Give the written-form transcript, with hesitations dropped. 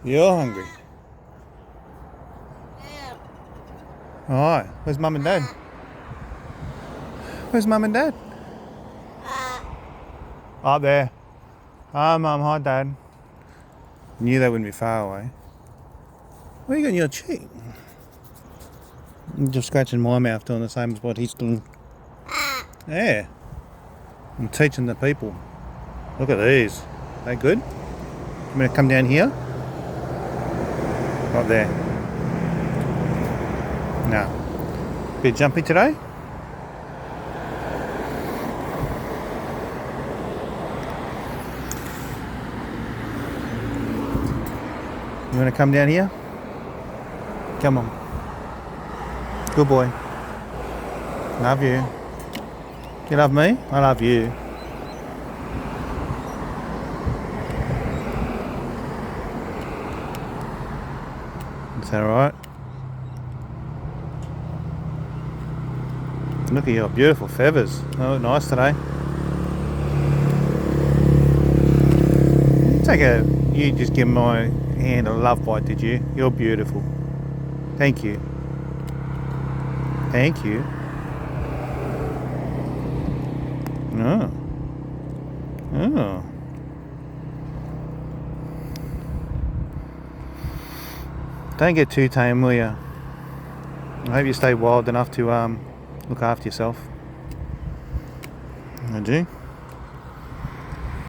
You're hungry. Alright, where's Mum and Dad? Where's Mum and Dad? Up there. Hi Mum, hi Dad. Knew they wouldn't be far away. What are you got in your cheek? I'm just scratching my mouth doing the same as what he's doing. Yeah. I'm teaching the people. Look at these. They good? I'm going to come down here. Right there. No. Bit jumpy today? You want to come down here? Come on. Good boy. Love you. You love me? I love you. Is that alright? Look at your beautiful feathers. They look nice today. You just give my hand a love bite, did you? You're beautiful. Thank you. Thank you. Oh. Oh. Don't get too tame, will you? I hope you stay wild enough to look after yourself. I do.